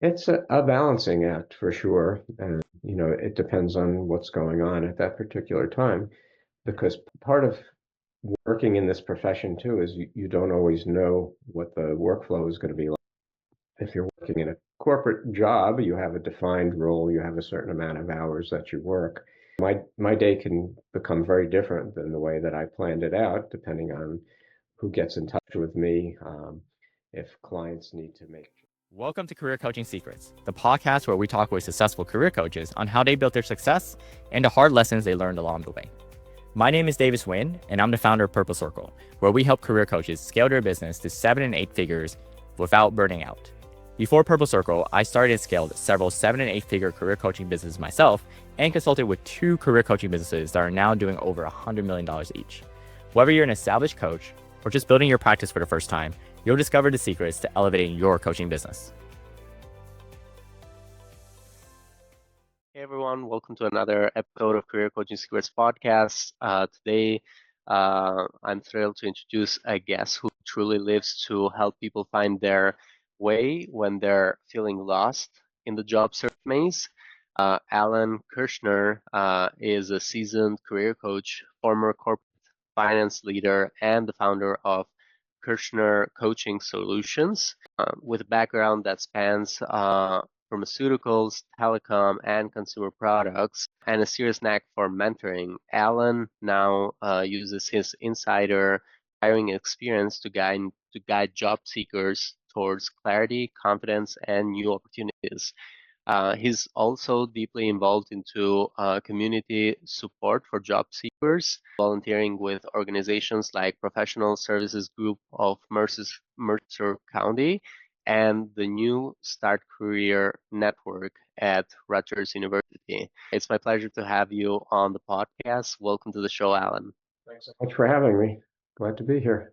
It's a balancing act for sure. And, it depends on what's going on at that particular time because part of working in this profession too is you don't always know what the workflow is going to be like. If you're working in a corporate job, you have a defined role, you have a certain amount of hours that you work. My day can become very different than the way that I planned it out, depending on who gets in touch with me, if clients need to make. Welcome to Career Coaching Secrets, the podcast where we talk with successful career coaches on how they built their success and the hard lessons they learned along the way. My name is Davis Wynn, and I'm the founder of Purple Circle, where we help career coaches scale their business to 7 and 8 figures without burning out. Before Purple Circle, I started and scaled several 7 and 8 figure career coaching businesses myself and consulted with 2 career coaching businesses that are now doing over $100 million each. Whether you're an established coach or just building your practice for the first time, you'll discover the secrets to elevating your coaching business. Hey everyone, welcome to another episode of Career Coaching Secrets podcast. Today, I'm thrilled to introduce a guest who truly lives to help people find their way when they're feeling lost in the job search maze. Alan Kirshner is a seasoned career coach, former corporate finance leader, and the founder of Kirchner Coaching Solutions, with a background that spans pharmaceuticals, telecom, and consumer products, and a serious knack for mentoring. Alan now uses his insider hiring experience to guide job seekers towards clarity, confidence, and new opportunities. He's also deeply involved into community support for job seekers, volunteering with organizations like Professional Services Group of Mercer County and the New Start Career Network at Rutgers University. It's my pleasure to have you on the podcast. Welcome to the show, Alan. Thanks so much for having me. Glad to be here.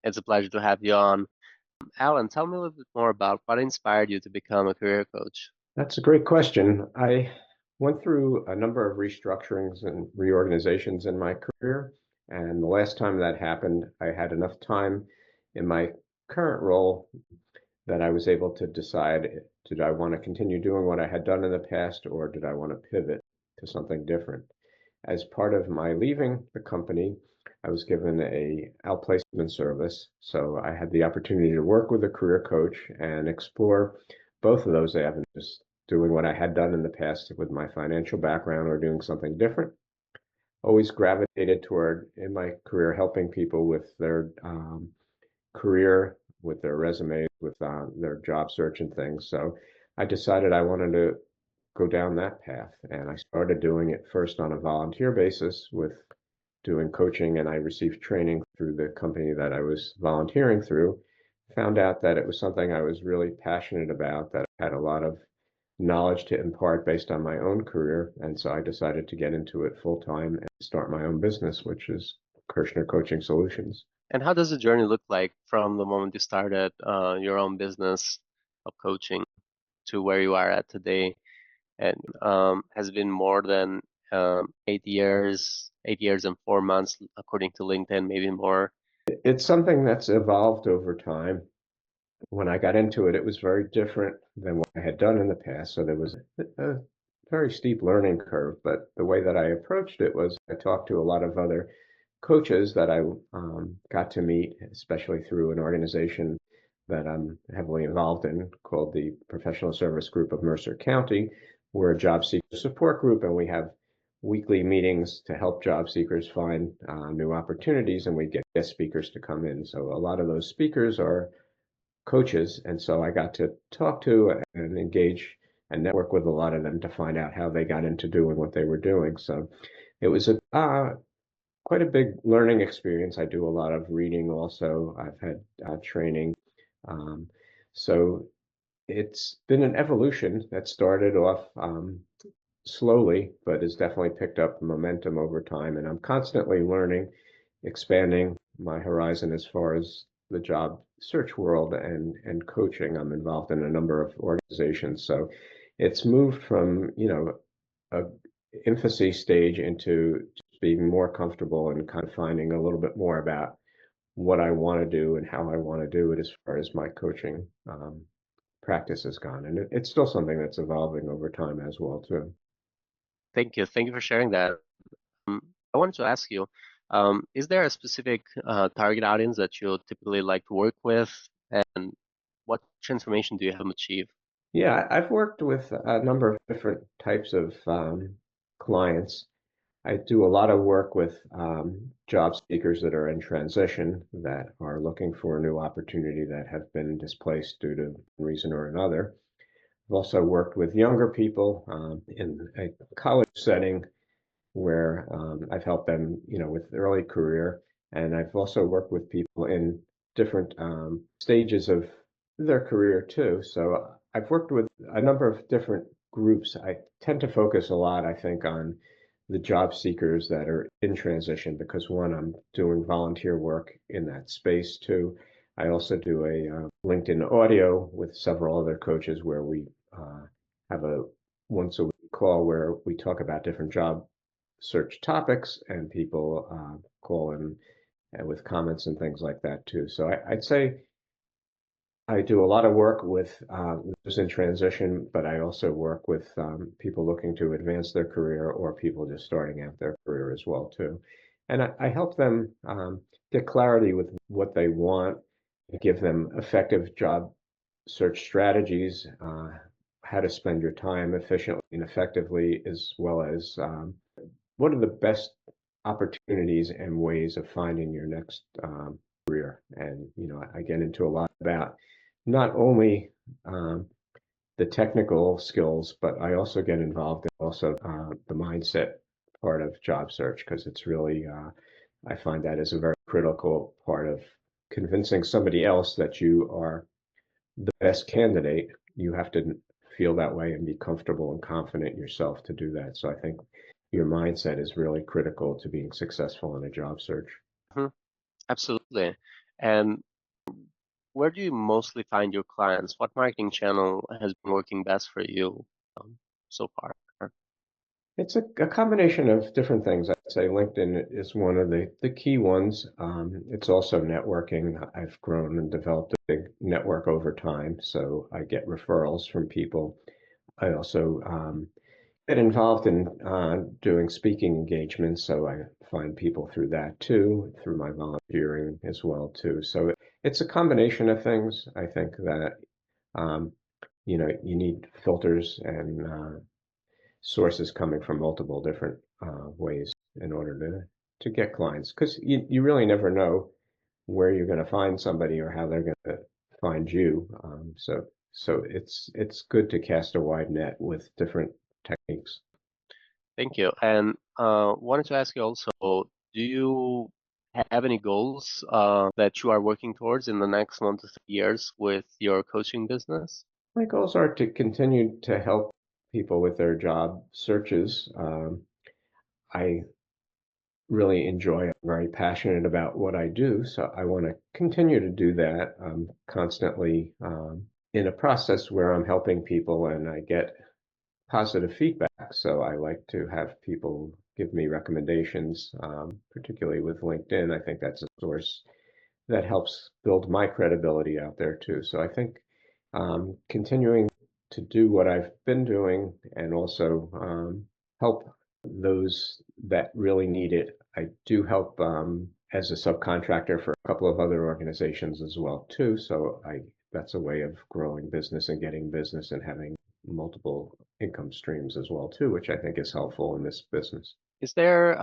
It's a pleasure to have you on. Alan, tell me a little bit more about what inspired you to become a career coach. That's a great question. I went through a number of restructurings and reorganizations in my career. And the last time that happened, I had enough time in my current role that I was able to decide, did I want to continue doing what I had done in the past, or did I want to pivot to something different? As part of my leaving the company, I was given a outplacement service. So I had the opportunity to work with a career coach and explore both of those avenues, doing what I had done in the past with my financial background or doing something different. Always gravitated toward, in my career, helping people with their career, with their resumes, with their job search and things. So I decided I wanted to go down that path. And I started doing it first on a volunteer basis with doing coaching, and I received training through the company that I was volunteering through. Found out that it was something I was really passionate about, that I had a lot of knowledge to impart based on my own career. And so I decided to get into it full time and start my own business, which is Kirchner Coaching Solutions. And how does the journey look like from the moment you started your own business of coaching to where you are at today? And has it been more than 8 years, 8 years and 4 months, according to LinkedIn, maybe more? It's something that's evolved over time. When I got into it, it was very different than what I had done in the past. So there was a very steep learning curve. But the way that I approached it was I talked to a lot of other coaches that I got to meet, especially through an organization that I'm heavily involved in called the Professional Service Group of Mercer County. We're a job seeker support group, and we have weekly meetings to help job seekers find new opportunities, and we get guest speakers to come in. So a lot of those speakers are coaches, and so I got to talk to and engage and network with a lot of them to find out how they got into doing what they were doing. So it was a quite a big learning experience. I do a lot of reading also. I've had training. Um, so it's been an evolution that started off slowly, but has definitely picked up momentum over time. And I'm constantly learning, expanding my horizon as far as the job search world and coaching. I'm involved in a number of organizations. So it's moved from, a infancy stage into being more comfortable and kind of finding a little bit more about what I want to do and how I want to do it as far as my coaching practice has gone. And it's still something that's evolving over time as well, too. Thank you. Thank you for sharing that. I wanted to ask you, is there a specific target audience that you typically like to work with, and what transformation do you have them achieve? Yeah, I've worked with a number of different types of clients. I do a lot of work with job seekers that are in transition, that are looking for a new opportunity, that have been displaced due to one reason or another. I've also worked with younger people in a college setting where I've helped them, with early career. And I've also worked with people in different stages of their career too. So I've worked with a number of different groups. I tend to focus a lot, I think, on the job seekers that are in transition because one, I'm doing volunteer work in that space too. I also do a LinkedIn audio with several other coaches where we have a once a week call where we talk about different job search topics, and people call in with comments and things like that too. So I'd say I do a lot of work with those in transition, but I also work with people looking to advance their career or people just starting out their career as well too. And I help them get clarity with what they want, give them effective job search strategies, how to spend your time efficiently and effectively, as well as what are the best opportunities and ways of finding your next career. And I get into a lot about not only the technical skills, but I also get involved in also the mindset part of job search, because it's really I find that is a very critical part of convincing somebody else that you are the best candidate. You have to feel that way and be comfortable and confident yourself to do that. So I think your mindset is really critical to being successful in a job search. Mhm. Absolutely. And where do you mostly find your clients? What marketing channel has been working best for you so far? It's a combination of different things. I'd say LinkedIn is one of the key ones. It's also networking. I've grown and developed a big network over time, so I get referrals from people. I also get involved in doing speaking engagements, so I find people through that too, through my volunteering as well too. So it's a combination of things. I think that um, you need filters and sources coming from multiple different ways in order to get clients, because you really never know where you're going to find somebody or how they're going to find you. So it's good to cast a wide net with different techniques. Thank you. And wanted to ask you also, do you have any goals that you are working towards in the next 1 to 3 years with your coaching business? My goals are to continue to help people with their job searches. I really enjoy. I'm very passionate about what I do, so I want to continue to do that. I'm constantly in a process where I'm helping people and I get positive feedback. So I like to have people give me recommendations, particularly with LinkedIn. I think that's a source that helps build my credibility out there too. So I think continuing to do what I've been doing and also help those that really need it. I do help as a subcontractor for a couple of other organizations as well too. So that's a way of growing business and getting business and having multiple income streams as well too, which I think is helpful in this business. Is there,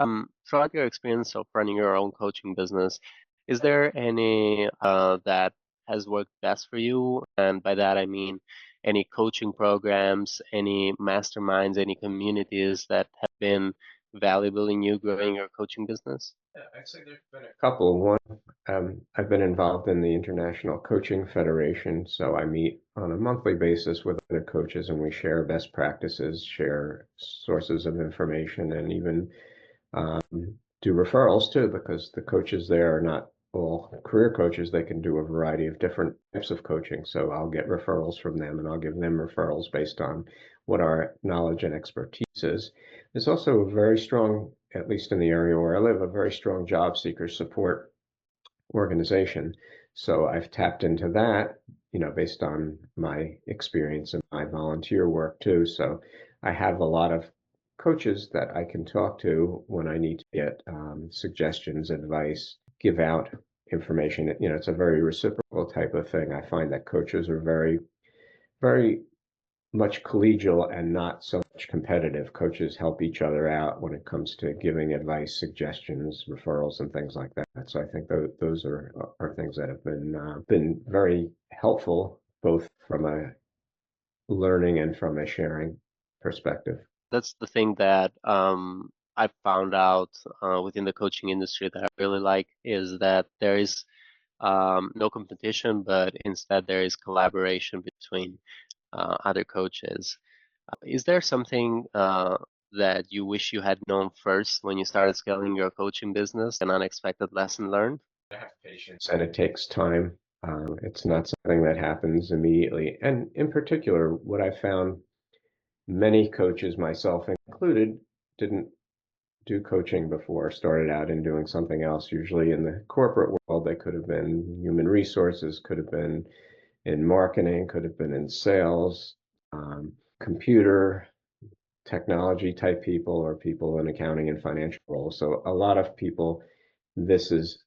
throughout your experience of running your own coaching business, is there any that has worked best for you? And by that, I mean any coaching programs, any masterminds, any communities that have been valuable in you growing your coaching business? I'd say there's been a couple. One, I've been involved in the International Coaching Federation, so I meet on a monthly basis with other coaches and we share best practices, share sources of information, and even um, do referrals too, because the coaches there are not all career coaches. They can do a variety of different types of coaching. So I'll get referrals from them and I'll give them referrals based on what our knowledge and expertise is. There's also a very strong, at least in the area where I live, a very strong job seeker support organization. So I've tapped into that based on my experience and my volunteer work too. So I have a lot of coaches that I can talk to when I need to get suggestions, advice, give out information. It's a very reciprocal type of thing. I find that coaches are very, very much collegial and not so much competitive. Coaches help each other out when it comes to giving advice, suggestions, referrals, and things like that. So I think those are things that have been very helpful, both from a learning and from a sharing perspective. That's the thing that I found out within the coaching industry that I really like is that there is no competition, but instead there is collaboration between other coaches. Is there something that you wish you had known first when you started scaling your coaching business, an unexpected lesson learned? I have patience, and it takes time. It's not something that happens immediately. And in particular, what I found, many coaches, myself included, didn't do coaching before, started out in doing something else. Usually in the corporate world, they could have been human resources, could have been in marketing, could have been in sales, computer technology type people, or people in accounting and financial roles. So a lot of people, this is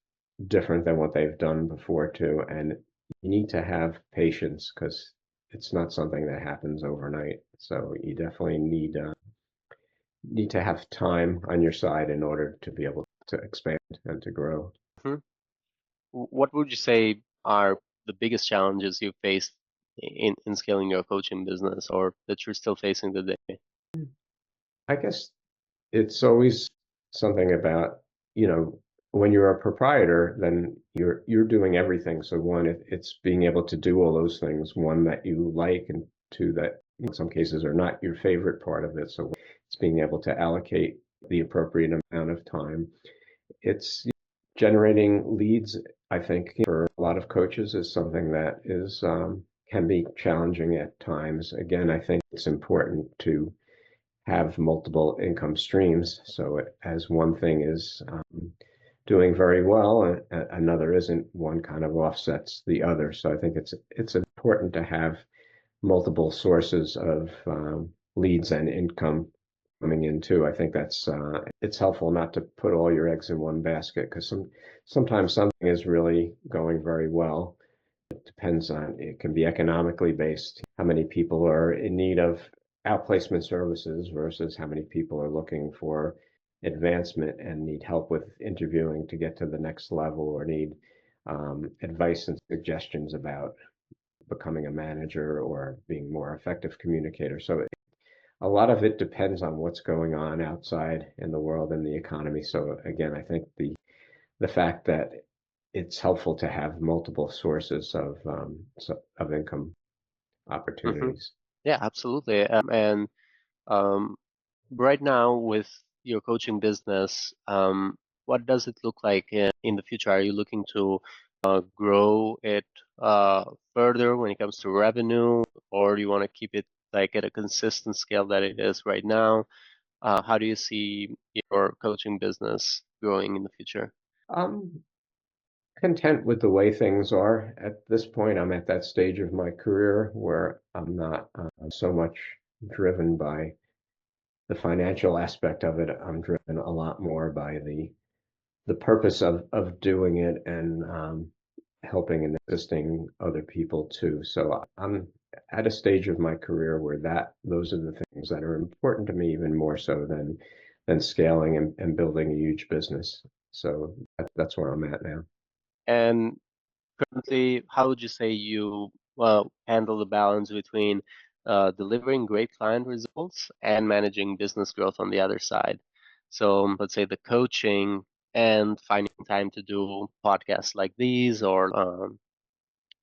different than what they've done before too. And you need to have patience because it's not something that happens overnight. So you definitely need to have time on your side in order to be able to expand and to grow. Hmm. What would you say are the biggest challenges you faced in scaling your coaching business or that you're still facing today? I guess it's always something about, when you're a proprietor, then you're doing everything. So one, it's being able to do all those things, one, that you like, and two, that in some cases are not your favorite part of it. So it's being able to allocate the appropriate amount of time. It's generating leads, I think, for a lot of coaches is something that is can be challenging at times. Again, I think it's important to have multiple income streams. So as one thing is doing very well, another isn't, one kind of offsets the other. So I think it's important to have multiple sources of leads and income coming in too. I think that's it's helpful not to put all your eggs in one basket, because sometimes something is really going very well. It depends on, it can be economically based, how many people are in need of outplacement services versus how many people are looking for advancement and need help with interviewing to get to the next level, or need advice and suggestions about becoming a manager or being more effective communicator. So a lot of it depends on what's going on outside in the world and the economy. So again, I think the fact that it's helpful to have multiple sources of income Hmm. opportunities. Yeah, absolutely. And um, right now with your coaching business, what does it look like in the future? Are you looking to grow it further when it comes to revenue, or do you want to keep it like at a consistent scale that it is right now? How do you see your coaching business growing in the future? I'm content with the way things are at this point. I'm at that stage of my career where I'm not so much driven by the financial aspect of it. I'm driven a lot more by the purpose of doing it, and helping and assisting other people too. So I'm at a stage of my career where those are the things that are important to me, even more so than scaling and building a huge business. So that's where I'm at now. And currently, how would you say you handle the balance between delivering great client results and managing business growth on the other side? So let's say the coaching and finding time to do podcasts like these, or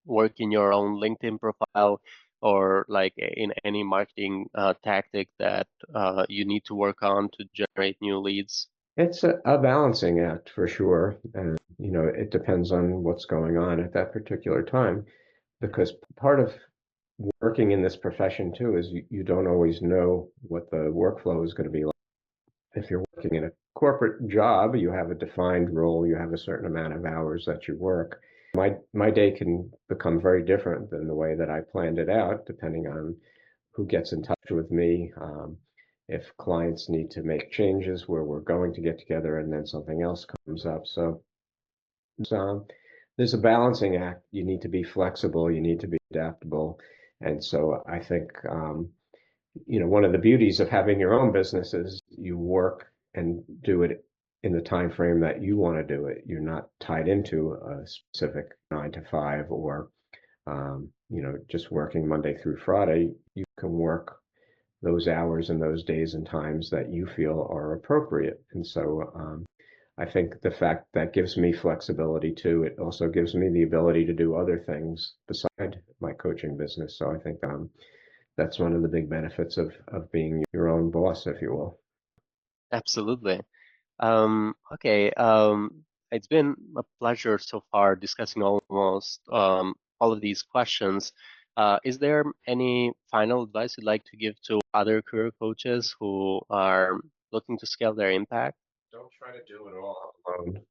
work in your own LinkedIn profile, or like in any marketing tactic that you need to work on to generate new leads. It's a balancing act for sure. And, it depends on what's going on at that particular time, because part of working in this profession too is you don't always know what the workflow is going to be like. If you're working in a corporate job, you have a defined role, you have a certain amount of hours that you work. My day can become very different than the way that I planned it out, depending on who gets in touch with me. If clients need to make changes where we're going to get together and then something else comes up. So there's a balancing act. You need to be flexible. You need to be adaptable. And so I think, one of the beauties of having your own business is you work and do it in the time frame that you want to do it. You're not tied into a specific 9 to 5 or, just working Monday through Friday. You can work those hours and those days and times that you feel are appropriate. And so I think the fact that gives me flexibility too. It also gives me the ability to do other things beside my coaching business. So I think that's one of the big benefits of being your own boss, if you will. Absolutely. Okay. It's been a pleasure so far discussing almost all of these questions. Is there any final advice you'd like to give to other career coaches who are looking to scale their impact? Don't try to do it all alone.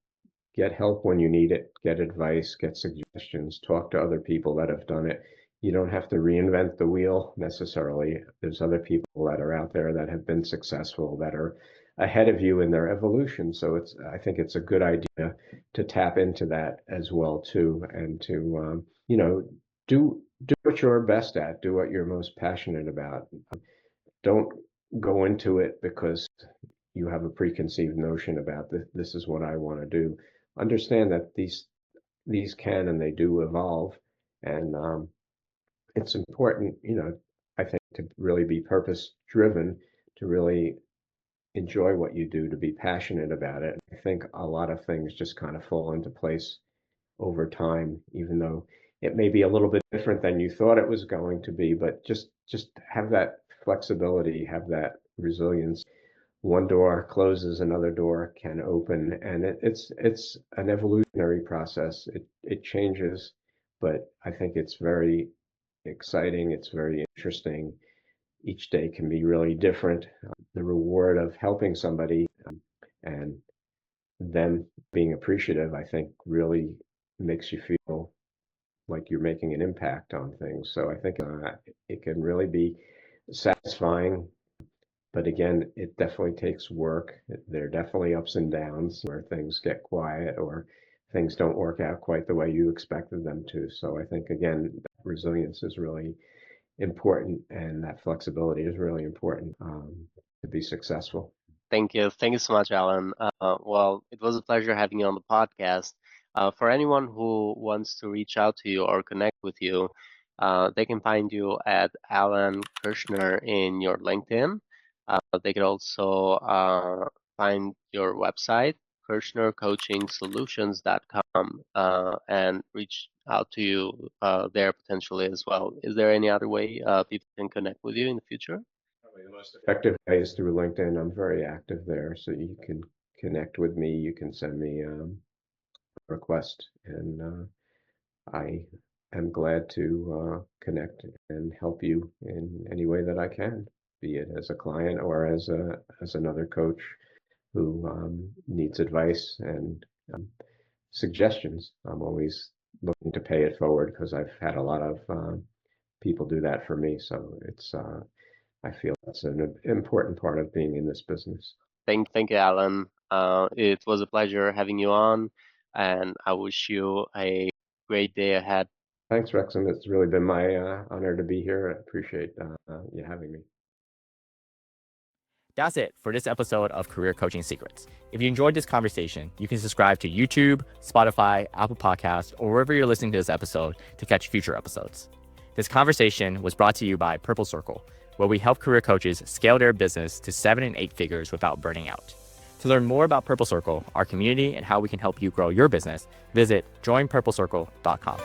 Get help when you need it, get advice, get suggestions, talk to other people that have done it. You don't have to reinvent the wheel necessarily. There's other people that are out there that have been successful, that are ahead of you in their evolution. So I think it's a good idea to tap into that as well too, and to do what you're best at, do what you're most passionate about. Don't go into it because you have a preconceived notion about this is what I want to do. Understand that these can and they do evolve, and it's important, I think, to really be purpose driven, to really enjoy what you do, to be passionate about it. I think a lot of things just kind of fall into place over time, even though it may be a little bit different than you thought it was going to be, but just have that flexibility, have that resilience. One door closes, another door can open, and it's an evolutionary process. It changes, but I think it's very exciting. It's very interesting. Each day can be really different. The reward of helping somebody and them being appreciative, I think, really makes you feel like you're making an impact on things. So I think it can really be satisfying. But again, it definitely takes work. There are definitely ups and downs where things get quiet or things don't work out quite the way you expected them to. So I think, again, resilience is really important, and that flexibility is really important to be successful. Thank you. Thank you so much, Alan. Well, it was a pleasure having you on the podcast. For anyone who wants to reach out to you or connect with you, they can find you at Alan Kirshner in your LinkedIn. They could also find your website, KirchnerCoachingSolutions.com, and reach out to you there potentially as well. Is there any other way people can connect with you in the future? Probably the most effective way is through LinkedIn. I'm very active there, so you can connect with me. You can send me a request, and I am glad to connect and help you in any way that I can, be it as a client or as another coach who needs advice and suggestions. I'm always looking to pay it forward because I've had a lot of people do that for me. So I feel that's an important part of being in this business. Thank you, Alan. It was a pleasure having you on, and I wish you a great day ahead. Thanks, Rexhen. It's really been my honor to be here. I appreciate you having me. That's it for this episode of Career Coaching Secrets. If you enjoyed this conversation, you can subscribe to YouTube, Spotify, Apple Podcasts, or wherever you're listening to this episode to catch future episodes. This conversation was brought to you by Purple Circle, where we help career coaches scale their business to 7 and 8 figures without burning out. To learn more about Purple Circle, our community, and how we can help you grow your business, visit joinpurplecircle.com.